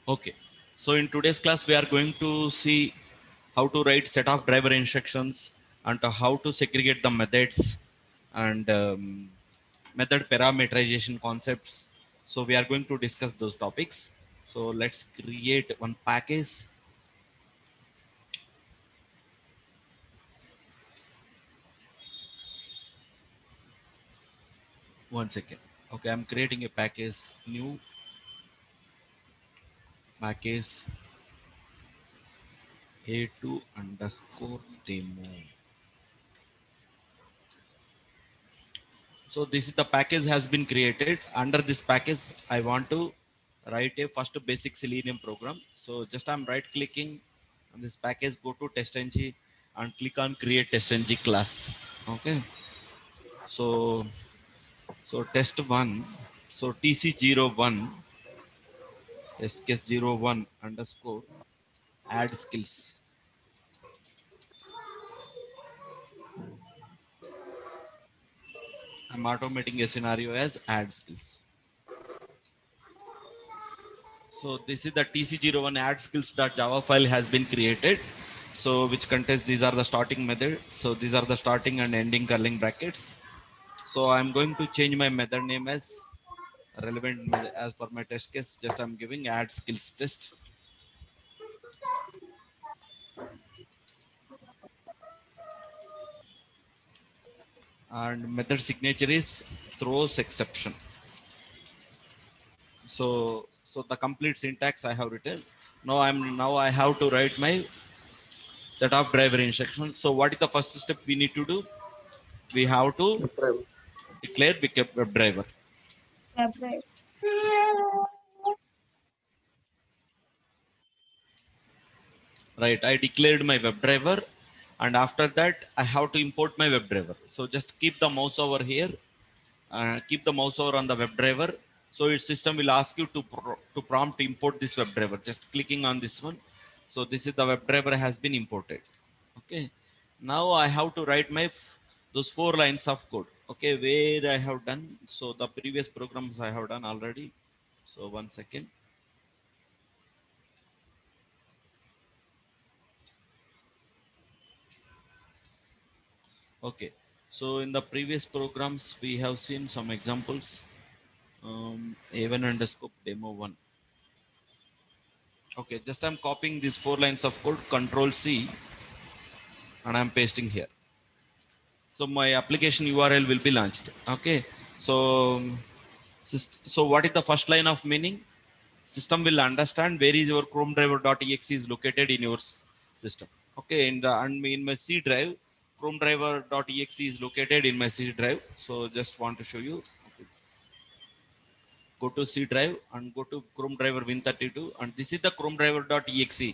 Okay, so in today's class we are going to see how to write set of driver instructions and how to segregate the methods and method parameterization concepts. So we are going to discuss those topics. So let's create one package. One second. Okay, I'm creating a package, new package a2 underscore demo. So this is the package has been created. Under this package, I want to write a first basic Selenium program. So just I'm right clicking on this package, go to testng and click on create testng class. Okay. So test one. So tc01 test case 01 underscore add skills. I'm automating a scenario as add skills. So this is the tc01 add skills.java file has been created. So which contains these are the starting method. So these are the starting and ending curling brackets. So I'm going to change my method name as relevant method as per my test case. Just I'm giving add skills test and method signature is throws exception. So the complete syntax I have written. Now I have to write my set of driver instructions. So what is the first step we need to do? We have to Driver. declare web driver. Right. Right, I declared my WebDriver, and after that I have to import my WebDriver. So just keep the mouse over here, keep the mouse over on the WebDriver. So its system will ask you to prompt import this WebDriver. Just clicking on this one. So this is the WebDriver has been imported. Okay, now I have to write my those 4 lines of code. Okay, where I have done. So the previous programs I have done already. So one second. Okay, so in the previous programs, we have seen some examples. A1 underscore demo 1. Okay, just I'm copying these 4 lines of code, Control C, and I'm pasting here. So my application URL will be launched. Okay, so so what is the first line of meaning? System will understand where is your Chrome driver.exe is located in your system. Okay, in my C drive, Chrome driver.exe is located in my C drive. So just want to show you. Okay, go to C drive and go to Chrome driver Win32, and this is the Chrome driver.exe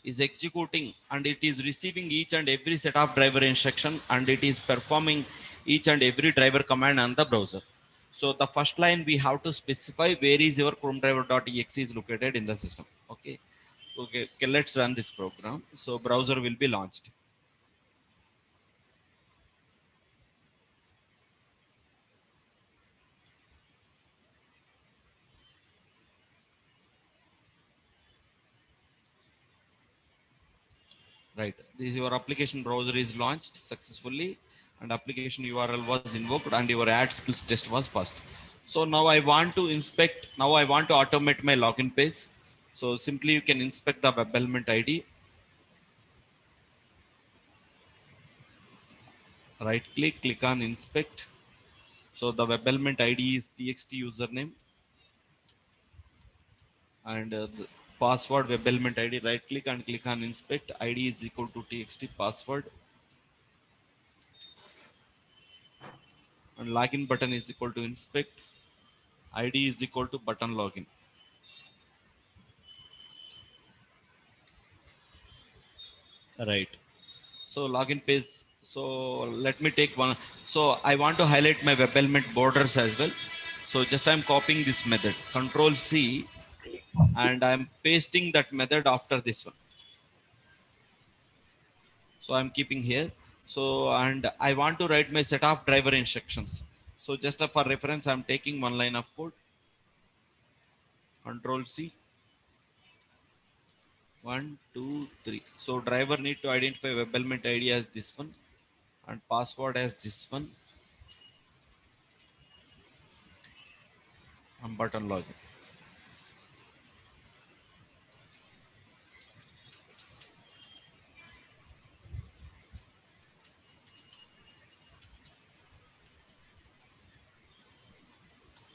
is executing, and it is receiving each and every set of driver instruction, and it is performing each and every driver command on the browser. So the first line we have to specify where is your Chrome driver.exe is located in the system. Okay. Okay, let's run this program. So browser will be launched. Right, this your application browser is launched successfully, and application URL was invoked, and your add skills test was passed. So now I want to inspect. Now I want to automate my login page. So simply you can inspect the web element ID. Right click, click on inspect. So the web element ID is txt username, and the password web element ID. Right click and click on inspect. ID is equal to txt password, and login button is equal to inspect. ID is equal to button login. Right. So login page. So let me take one. So I want to highlight my web element borders as well. So just I'm copying this method, Control C, and I'm pasting that method after this one. So I'm keeping here. So and I want to write my set of driver instructions. So just for reference, I'm taking one line of code, Control C. 1, 2, 3. So driver need to identify web element ID as this one and password as this one and button login.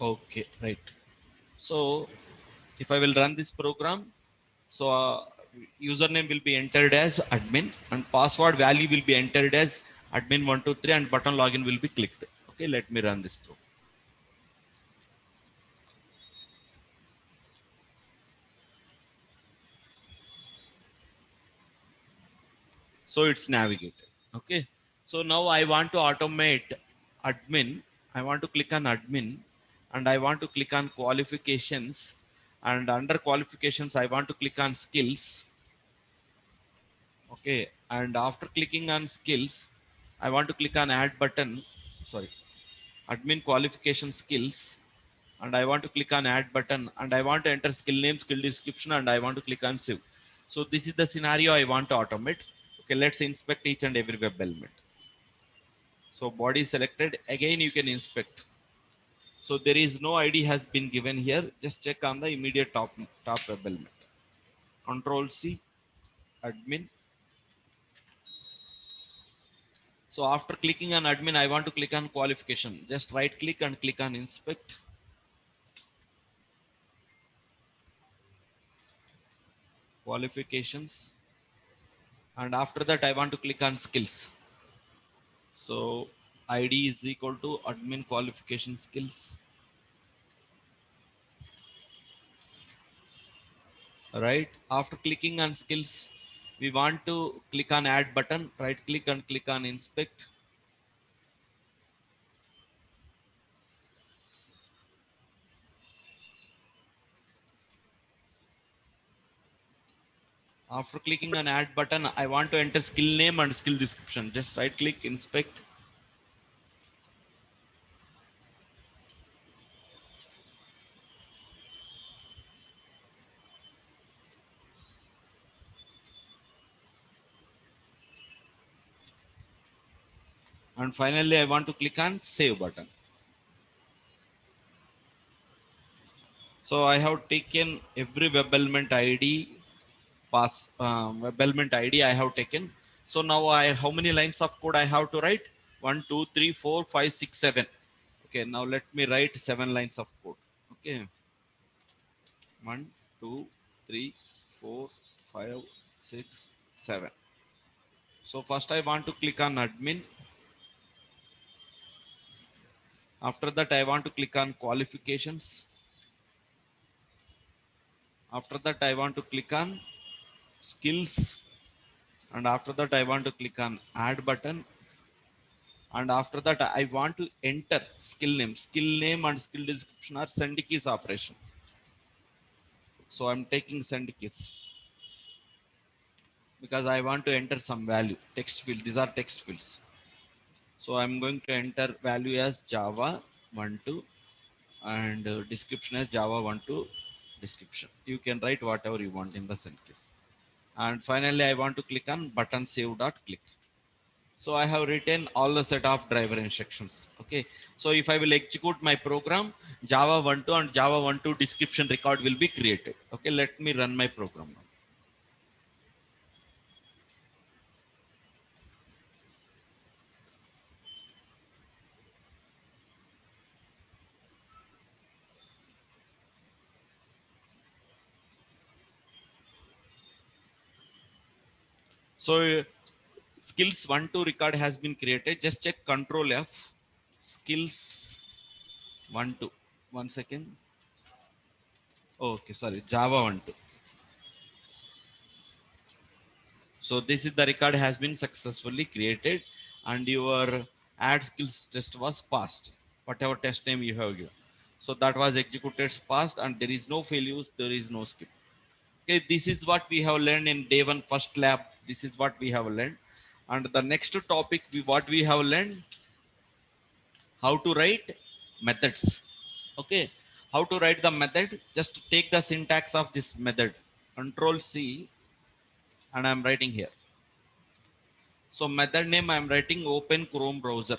Okay, right. So if I will run this program, so username will be entered as admin and password value will be entered as admin123 and button login will be clicked. Okay, let me run this program. So it's navigated. Okay. So now I want to automate admin. I want to click on admin and I want to click on qualifications, and under qualifications, I want to click on skills. Okay. And after clicking on skills, I want to click on add button. Sorry, admin qualification skills. And I want to click on add button and I want to enter skill name, skill description, and I want to click on save. So this is the scenario I want to automate. Okay, let's inspect each and every web element. So body selected, again you can inspect. So there is no ID has been given here. Just check on the immediate top web element. Control C, admin. So after clicking on admin, I want to click on qualification. Just right click and click on inspect. Qualifications. And after that, I want to click on skills. So ID is equal to admin qualification skills. Right. After clicking on skills, we want to click on add button. Right click and click on inspect. After clicking on add button, I want to enter skill name and skill description. Just right click, inspect. And finally, I want to click on save button. So I have taken every web element ID, web element ID I have taken. So now how many lines of code I have to write? 1, 2, 3, 4, 5, 6, 7. Okay, now let me write 7 lines of code. Okay. 1, 2, 3, 4, 5, 6, 7. So first I want to click on admin. After that, I want to click on qualifications. After that, I want to click on skills. And after that, I want to click on add button. And after that, I want to enter skill name. Skill name and skill description are send keys operation. So I'm taking send keys because I want to enter some value. Text field. These are text fields. So I'm going to enter value as Java 1 2 and description as Java 1 2 description. You can write whatever you want in the send case. And finally, I want to click on button save dot click. So I have written all the set of driver instructions. Okay. So if I will execute my program, Java 1 2 and Java 1 2 description record will be created. Okay. Let me run my program now. So skills 1 2 record has been created. Just check control F. Skills 1 2. One second. Okay. Sorry. Java 1 2. So this is the record has been successfully created and your add skills test was passed. Whatever test name you have given. So that was executed passed and there is no failures, there is no skip. Okay, this is what we have learned in day one first lab. This is what we have learned. And the next topic, what we have learned, how to write methods. Okay, how to write the method. Just take the syntax of this method. Control C. and I'm writing here. So method name I'm writing open Chrome browser.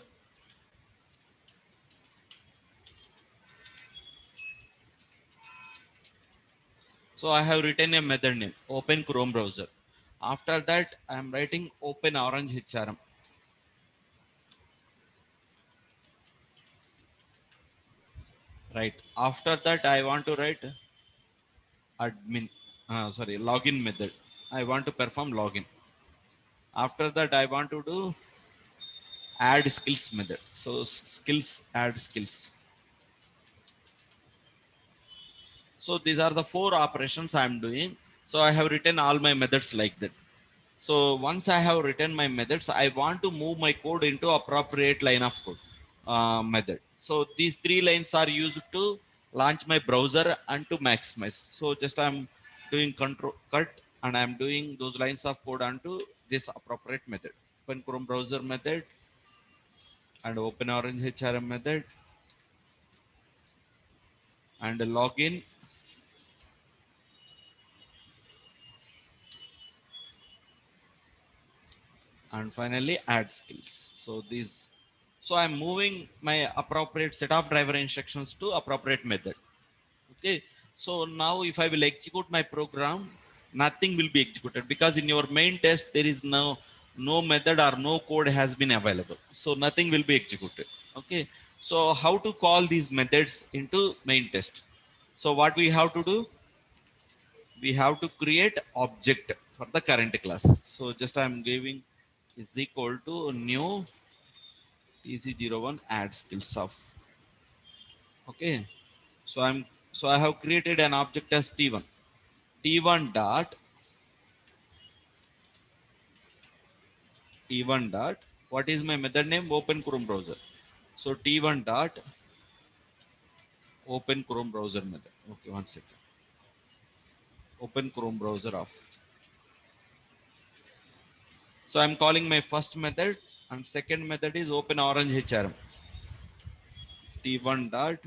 So I have written a method name open Chrome browser. After that I'm writing open Orange HRM. Right. After that I want to write admin, sorry, login method. I want to perform login. After that I want to do add skills method. So skills, add skills. So these are the four operations I'm doing. So I have written all my methods like that. So once I have written my methods, I want to move my code into appropriate line of code method. So these three lines are used to launch my browser and to maximize. So just I'm doing control cut and I'm doing those lines of code onto this appropriate method. Open Chrome browser method and open Orange HRM method and login and finally add skills. So these, so I'm moving my appropriate set of driver instructions to appropriate method. Okay, so now if I will execute my program, nothing will be executed because in your main test there is no method or no code has been available, so nothing will be executed. Okay, so how to call these methods into main test? So what we have to do, we have to create object for the current class. So just I'm giving is equal to new tc01 add skills of. Okay, so I have created an object as t1. T1 dot T1 dot, what is my method name? Open Chrome browser. So T1 dot open Chrome browser method. Okay, one second. Open Chrome browser off. So I'm calling my first method and second method is open Orange HRM. T1 dot.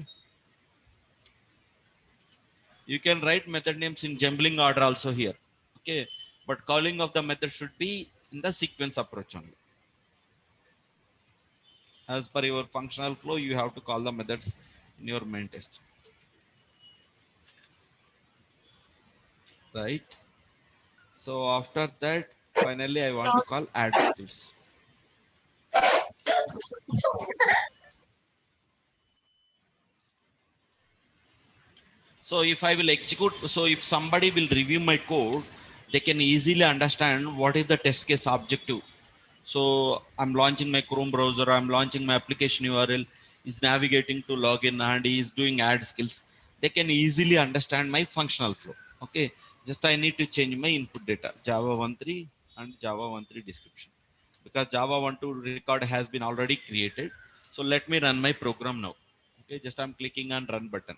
You can write method names in jumbling order also here. Okay, but calling of the method should be in the sequence approach only. As per your functional flow, you have to call the methods in your main test. Right. So after that, finally I want to call add skills. So if I will execute, so if somebody will review my code, they can easily understand what is the test case objective. So I'm launching my Chrome browser, I'm launching my application URL, is navigating to login and is doing add skills. They can easily understand my functional flow. Okay, just I need to change my input data, Java 1.3 and Java 1.3 description, because Java 1.2 record has been already created. So let me run my program now. Okay, just I'm clicking on run button.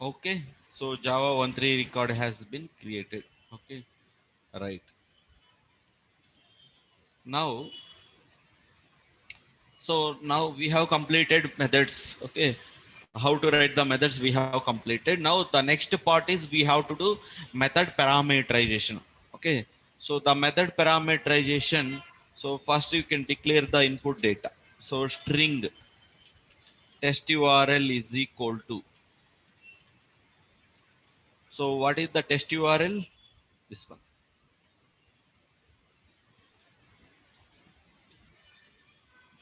Okay, so Java 1.3 record has been created. Okay, right. Now, so now we have completed methods. Okay, how to write the methods we have completed. Now the next part is we have to do method parameterization. Okay, so the method parameterization. So first you can declare the input data. So string test URL is equal to. So what is the test URL? This one.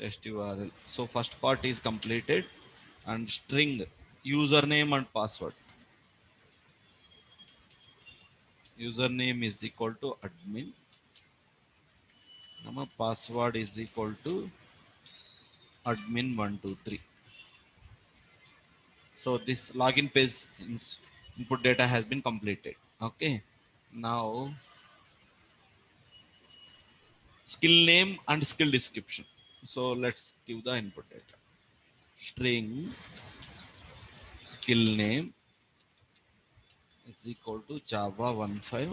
Test URL. So first part is completed and string username and password. Username is equal to admin. Nama password is equal to admin123. So this login page input data has been completed. Okay. Now skill name and skill description. So let's give the input data. String skill name is equal to Java 1.5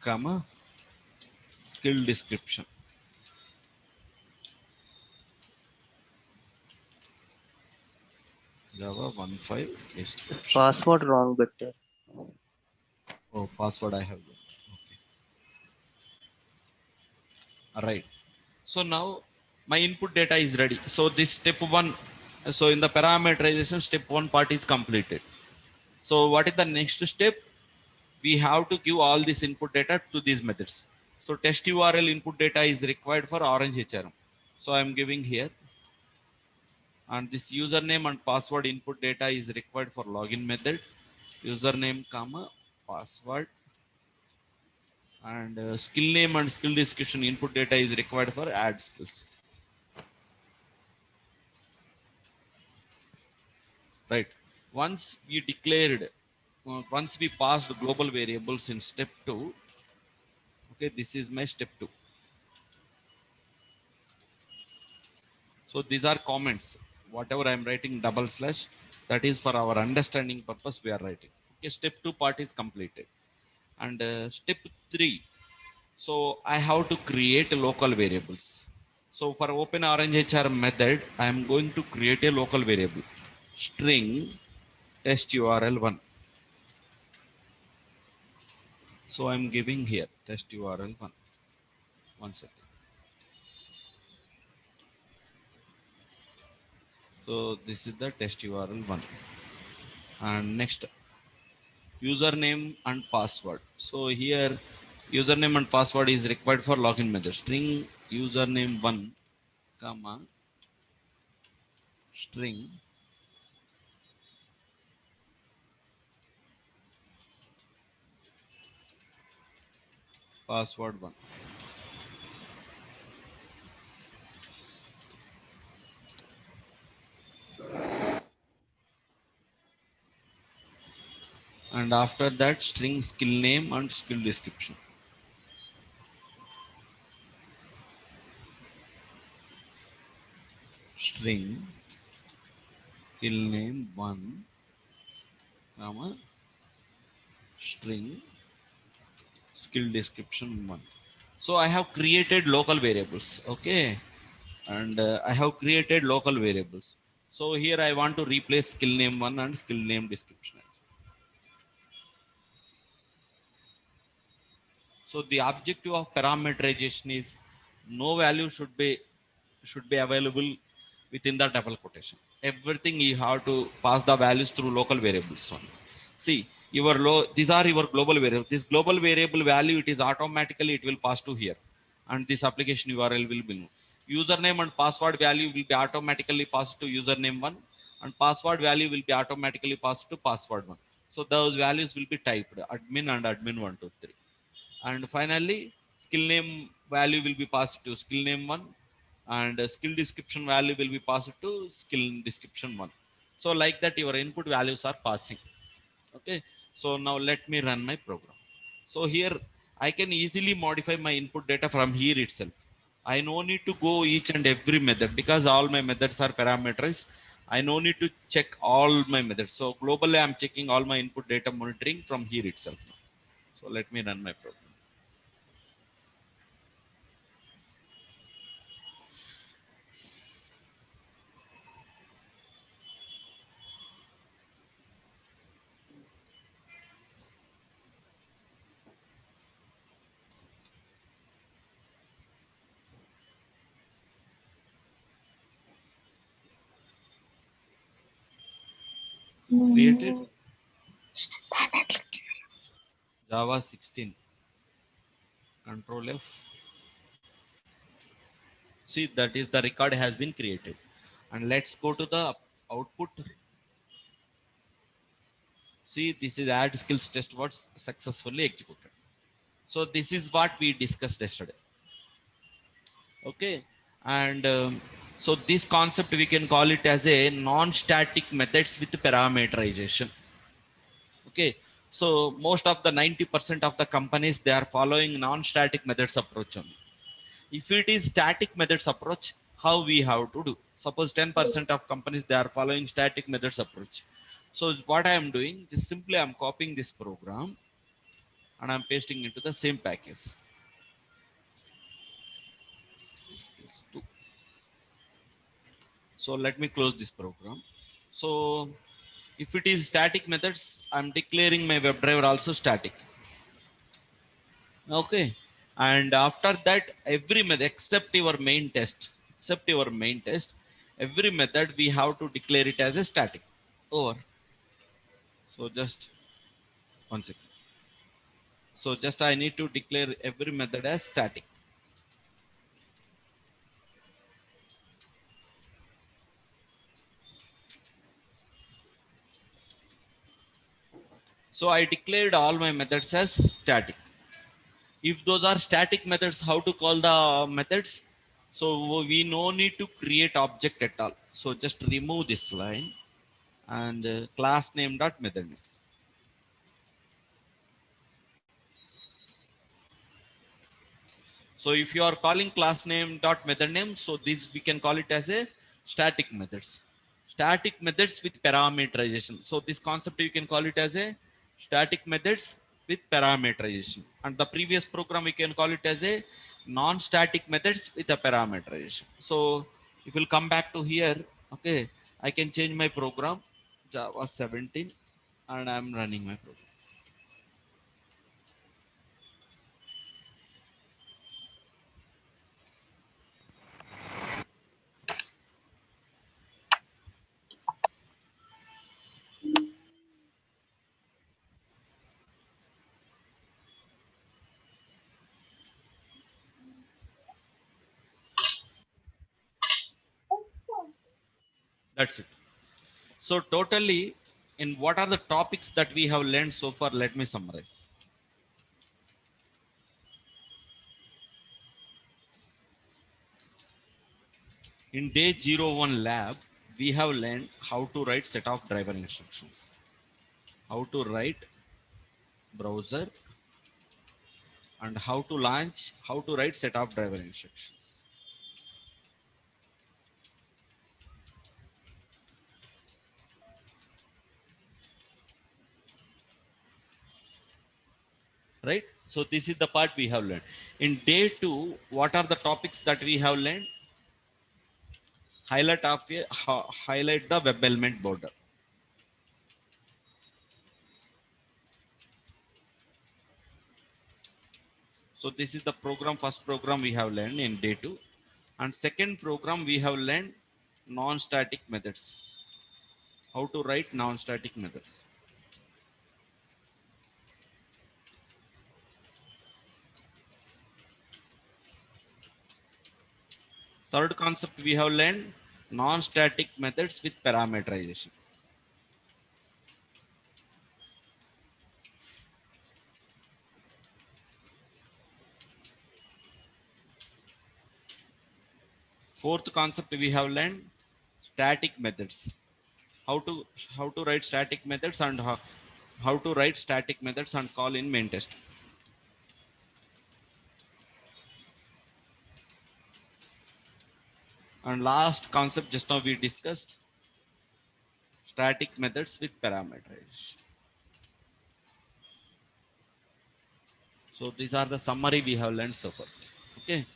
comma skill description. Java 1.5 description. Password wrong, better. Oh, password I have. Okay. All right. So now my input data is ready. So this step one. So in the parameterization, step one part is completed. So what is the next step? We have to give all this input data to these methods. So test URL input data is required for Orange HRM. So I'm giving here, and this username and password input data is required for login method. Username comma password, and skill name and skill description input data is required for add skills. Right. Once we declared, once we passed the global variables in step two. Okay, this is my step two. So these are comments. Whatever I'm writing double slash, that is for our understanding purpose we are writing. Okay, step two part is completed. And step three. So I have to create local variables. So for open orange HR method, I am going to create a local variable. String test URL one. So I'm giving here test URL one. One second. So this is the test URL one. And next, username and password. So here username and password is required for login method. String username one comma string password one. And after that, string skill name and skill description. String skill name one comma string skill description one. So I have created local variables. Okay, and I have created local variables. So here I want to replace skill name one and skill name description. So the objective of parameterization is no value should be available within the double quotation. Everything you have to pass the values through local variables only. See, these are your global variable. This global variable value, it is automatically it will pass to here, and this application URL will be known. Username and password value will be automatically passed to username one, and password value will be automatically passed to password one. So those values will be typed admin and admin 123. And finally skill name value will be passed to skill name one, and skill description value will be passed to skill description one. So like that your input values are passing. Okay, so now let me run my program. So here I can easily modify my input data from here itself. I no need to go each and every method because all my methods are parameterized. I no need to check all my methods. So globally I'm checking all my input data monitoring from here itself. So let me run my program. Created Java 16. Control F. See, that is the record has been created. And let's go to the output. See, this is add skills test was successfully executed. So this is what we discussed yesterday. Okay. And so this concept we can call it as a non-static methods with parameterization. Okay. So most of the 90% of the companies, they are following non-static methods approach only. If it is static methods approach, how we have to do? Suppose 10% of companies, they are following static methods approach. So what I am doing is simply I'm copying this program and I'm pasting into the same package. Skills 2. So let me close this program. So if it is static methods, I'm declaring my WebDriver also static. Okay. And after that, every method except your main test, every method we have to declare it as a static. Over. So just one second. So just I need to declare every method as static. So I declared all my methods as static. If those are static methods, how to call the methods? So we no need to create object at all. So just remove this line and class name dot method name. So if you are calling class name dot method name, so this we can call it as a static methods. Static methods with parameterization. So this concept you can call it as a static methods with parameterization. And the previous program we can call it as a non-static methods with a parameterization. So if we'll come back to here, okay, I can change my program Java 17 and I'm running my program. That's it. So totally, in what are the topics that we have learned so far? Let me summarize. In day 01 lab, we have learned how to write set of driver instructions, how to write browser, and how to write set of driver instructions. Right? So this is the part we have learned. In day 2, what are the topics that we have learned? Highlight the web element border. So this is the first program we have learned in day 2. And second program we have learned non-static methods. How to write non-static methods. Third concept we have learned non-static methods with parameterization. Fourth concept we have learned static methods. How to how to write static methods and how to write static methods and call in main test. And last concept just now we discussed static methods with parameterization. So these are the summary we have learned so far. Okay.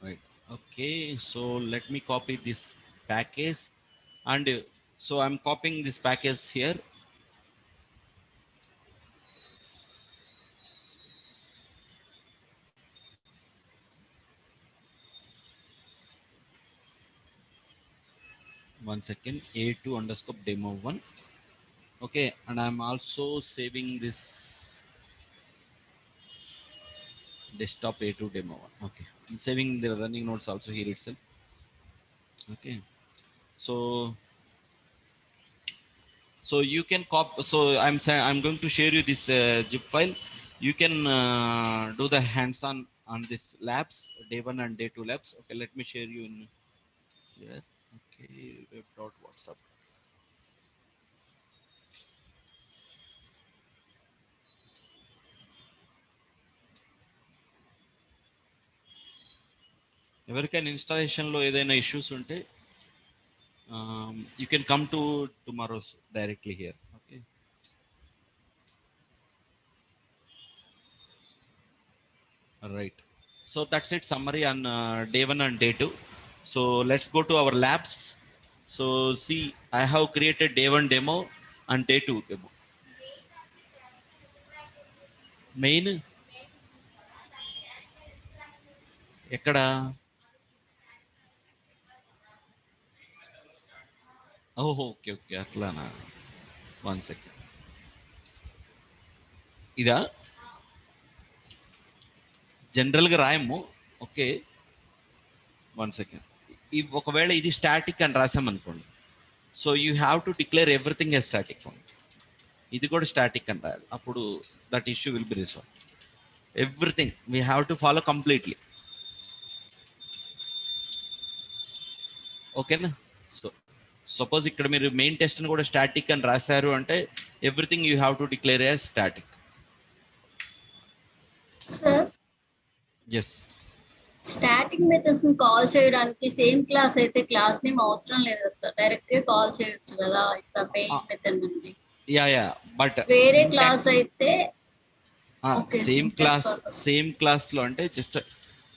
Right. Okay. So let me copy this package and so I'm copying this package here. One second. A2 underscore demo one. Okay. And I'm also saving this desktop A2 demo one. Okay. I'm saving the running nodes also here itself. Okay. So you can so I'm going to share you this zip file. You can do the hands-on on this labs, day 1 and day 2 labs. Okay, let me share you in here. Okay, web.whatsapp. ఎవరికైనా ఇన్స్టాలేషన్లో ఏదైనా issues ఉంటే you can come to tomorrow's directly here. Okay, right. So that's it, summary on day 1 and day 2. So let's go to our labs. So see, I have created day 1 demo and day 2 demo. Main ఎక్కడ? ఓహో, okay okay, అట్లానా. One second, ఇదా జనరల్గా రాయము. Okay, one second. ఒకవేళ ఇది static అని రాసామనుకోండి, so you have to declare everything a static. ఇది కూడా స్టాటిక్ అని రాయాలి, అప్పుడు that issue will be resolve. Everything we have to follow completely. ఓకేనా? సో సపోజ్ ఇక్కడ మీరు మెయిన్ టెస్ట్ కూడా స్టాటిక్ అని రాశారు అంటే everything you have to declare as static. Sir, yes, static methods ని కాల్ చేయడానికి సేమ్ క్లాస్ అయితే క్లాస్ నేమ్ అవసరం లేదు కదా సార్, డైరెక్ట్ గా కాల్ చేయొచ్చు కదా ఇక్కడ మెయిన్ మెథడ్ నుండి. యా యా, బట్ వేరే క్లాస్ అయితే సేమ్ క్లాస్, సేమ్ క్లాస్లో అంటే జస్ట్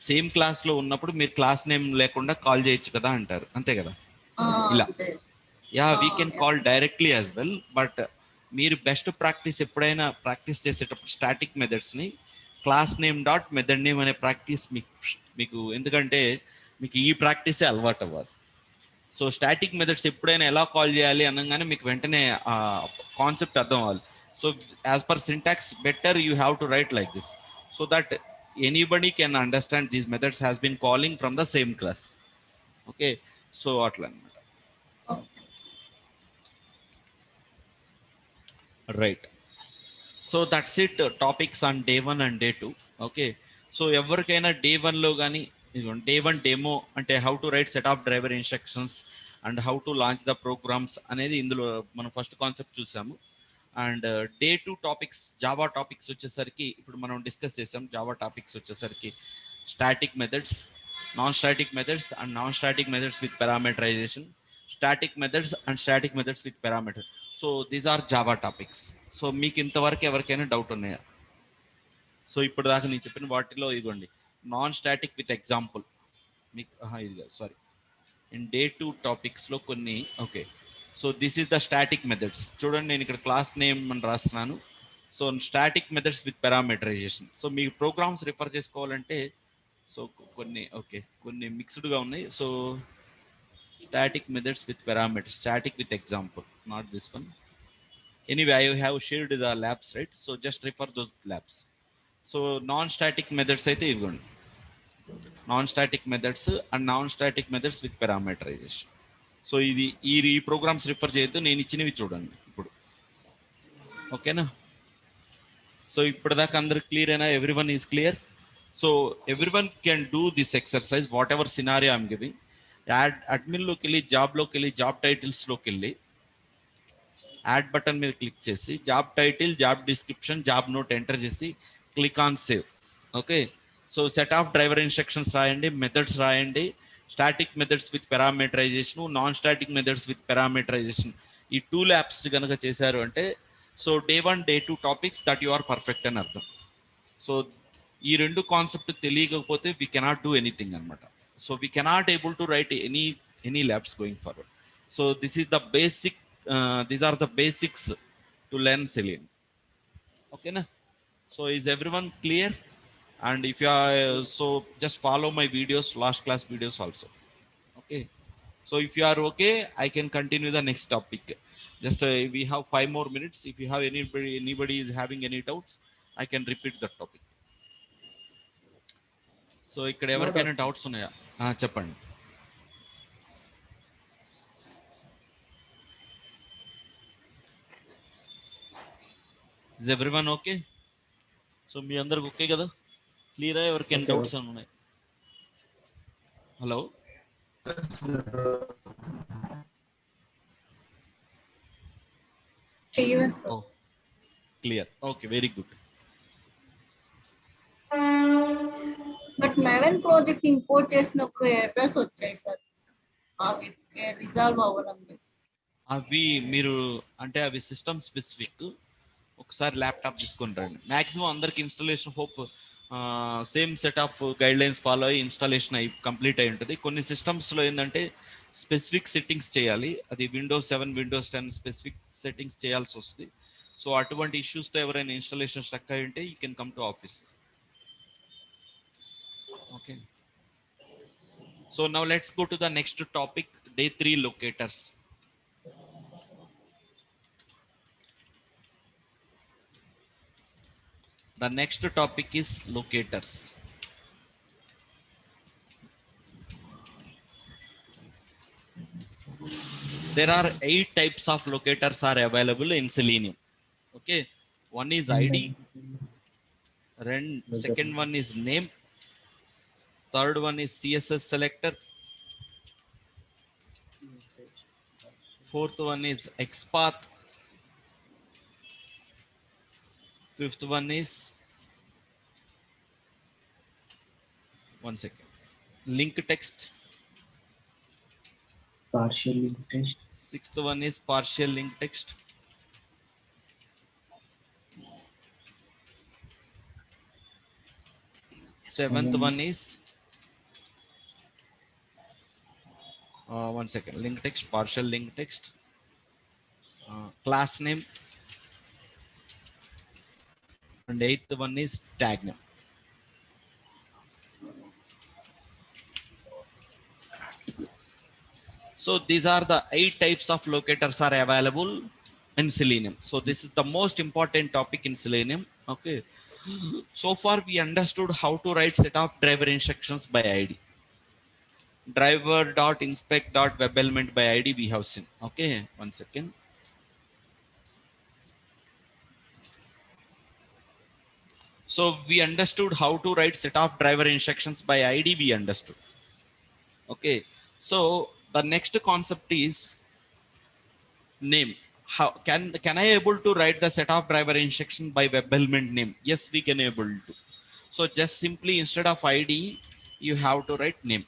సేమ్ క్లాస్లో ఉన్నప్పుడు మీరు క్లాస్ నేమ్ లేకుండా కాల్ చేయొచ్చు కదా అంటారు, అంతే కదా? ఇలా yeah, we can call directly as well, but మీరు బెస్ట్ ప్రాక్టీస్ ఎప్పుడైనా ప్రాక్టీస్ చేసేటప్పుడు స్టాటిక్ మెథడ్స్ని class name dot method name అనే ప్రాక్టీస్ మీకు ఎందుకంటే మీకు ఈ ప్రాక్టీసే అలవాటు అవ్వాలి. సో స్టాటిక్ మెథడ్స్ ఎప్పుడైనా ఎలా కాల్ చేయాలి అనగానే మీకు వెంటనే కాన్సెప్ట్ అర్థం అవ్వాలి. So as per syntax better you have to write like this so that anybody can understand these methods has been calling from the same class. Okay, so అట్లా అనమాట. Right. So that's it, topics on day 1 and day 2. Okay, so ఎవరికైనా day 1లో కానీ day 1 demo అంటే how to write set of driver instructions and how to launch the programs అనేది ఇందులో మనం first concept చూసాము. And day 2 topics Java topics వచ్చేసరికి ఇప్పుడు మనం డిస్కస్ చేసాం. జావా టాపిక్స్ వచ్చేసరికి static methods, non static methods and non static methods with parameterization, static methods and static methods with parameter. So these are Java topics. So మీకు ఇంతవరకు ఎవరికైనా doubt ఉన్నాయా? So ఇప్పుడు దాకా నేను చెప్పిన వాటిలో ఇదిగోండి, నాన్ స్టాటిక్ విత్ ఎగ్జాంపుల్ మీకు ఇది సారీ ఇన్ డే 2 టాపిక్స్లో కొన్ని. Okay, so this is the static methods. చూడండి, నేను ఇక్కడ క్లాస్ నేమ్ అని రాస్తున్నాను. So static methods with parameterization. So మీకు ప్రోగ్రామ్స్ రిఫర్ చేసుకోవాలంటే సో కొన్ని ఓకే కొన్ని మిక్స్డ్గా ఉన్నాయి. So static methods with parameters, static with example, not this one. Anyway, I have shared the labs, right? So just refer those labs. So non-static methods అయితే ఇవ్వండి, non-static methods and non-static methods with parameterization. So ఇది ఈ programmes refer చేయొద్దు, నేను ఇచ్చినవి చూడండి ఇప్పుడు. ఓకేనా? సో ఇప్పటిదాకా అందరు క్లియర్ అయినా? Everyone is clear? So everyone can do this exercise whatever scenario I'm giving. అడ్మిన్లోకి వెళ్ళి, జాబ్లోకి వెళ్ళి, జాబ్ టైటిల్స్లోకి వెళ్ళి యాడ్ బటన్ మీద క్లిక్ చేసి job title, job description, job note enter చేసి click on save. Okay, so set of driver instructions రాయండి, మెథడ్స్ రాయండి, static methods with parameterization, non static methods with parameterization. ఈ 2 ల్యాబ్స్ కనుక చేశారు అంటే so day 1 day 2 topics that you are perfect అని అర్థం. So ఈ 2 కాన్సెప్ట్ తెలియకపోతే వీ కెనాట్ డూ ఎనీథింగ్ అనమాట. So we cannot able to write any labs going forward. So this is the basic, these are the basics to learn Selenium. Okay na? So is everyone clear? And if you are so just follow my videos, last class videos also. Okay, so if you are okay, I can continue the next topic. Just we have 5 more minutes. If you have anybody is having any doubts, I can repeat the topic. So ikkada everkaina doubts unnaya cheppandi. Is everyone okay? So మీ అందరికి okay కదా? క్లియరా? ఎవరికైనా doubts అని ఉన్నాయి? Hello, clear. Okay, very good. But Maven project import చేసినప్పుడు errors వచ్చాయి sir. అవి రిజాల్వ్ అవ్వడం లేదు. అవి మీరు అంటే అవి సిస్టమ్ స్పెసిఫిక్. ఒకసారి ల్యాప్టాప్ తీసుకొని రండి. మాక్సిమం అందరికి installation hope same set of guide lines follow అయ్యి ఇన్స్టాలేషన్ అయి కంప్లీట్ అయి ఉంటుంది. కొన్ని సిస్టమ్స్లో ఏంటంటే స్పెసిఫిక్ సెట్టింగ్స్ చేయాలి. అది విండోస్ 7 విండోస్ 10 స్పెసిఫిక్ సెట్టింగ్స్ చేయాల్సి వస్తుంది. సో అటువంటి ఇష్యూస్తో ఎవరైనా ఇన్స్టాలేషన్ స్టక్ అయి ఉంటే you can come to office. Okay, so now let's go to the next topic, day 3 locators. The next topic is locators. There are 8 types of locators are available in Selenium. Okay, one is ID, second one is name, third one is CSS selector, fourth one is XPath, fifth one is link text, partial link text, sixth one is partial link text, seventh one is link text, partial link text, class name, and eighth one is tag name. So these are the 8 types of locators are available in Selenium. So this is the most important topic in Selenium. Okay, so far we understood how to write set of driver instructions by ID. Driver.inspect.webelement by ID we have seen. Okay, one second. So we understood how to write set of driver instructions by ID, we understood. Okay, so the next concept is name. How can I able to write the set of driver instruction by web element name? Yes, we can able to. So just simply instead of ID you have to write name,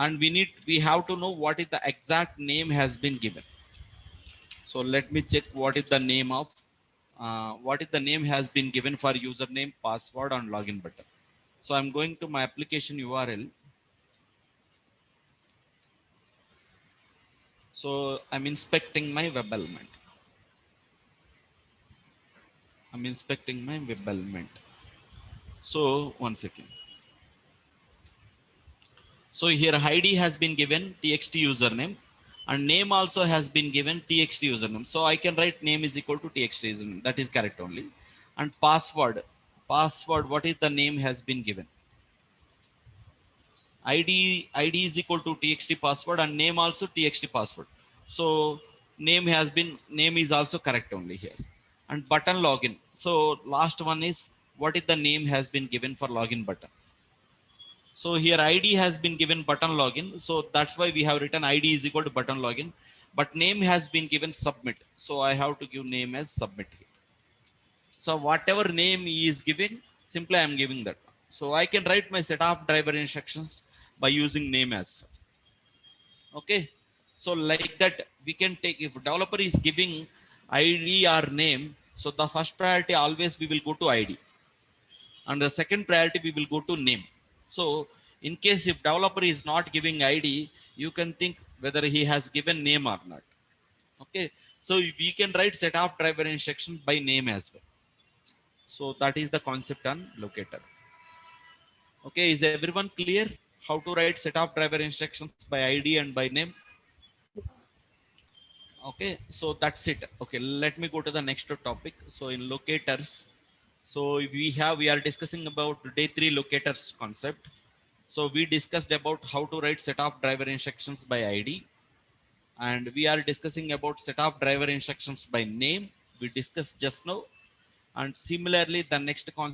and we have to know what is the exact name has been given. So let me check what is the name of what is the name has been given for username, password, and login button. So I'm going to my application URL. So I'm inspecting my web element. I'm inspecting my web element. So one second. So here ID has been given txt username, and name also has been given txt username. So I can write name is equal to txt username. That is correct only. And password, what is the name has been given? ID is equal to txt password, and name also txt password. So name is also correct only here. And button login. So last one is what is the name has been given for login button. So here ID has been given button login. So that's why we have written ID is equal to button login, but name has been given submit. So I have to give name as submit here. So whatever name he is giving, simply I am giving that. So I can write my set of driver instructions by using name as well. Okay, so like that we can take, if developer is giving ID or name, so the first priority always we will go to ID, and the second priority we will go to name. So in case if developer is not giving ID, you can think whether he has given name or not. Okay, so we can write set of driver instruction by name as well. So that is the concept on locator. Okay, is everyone clear how to write set of driver instructions by ID and by name? Okay, so that's it. Okay, let me go to the next topic. So in locators, so we are discussing about day 3 locators concept. So we discussed about how to write set of driver instructions by ID, and we are discussing about set of driver instructions by name. We discussed just now, and similarly the next concept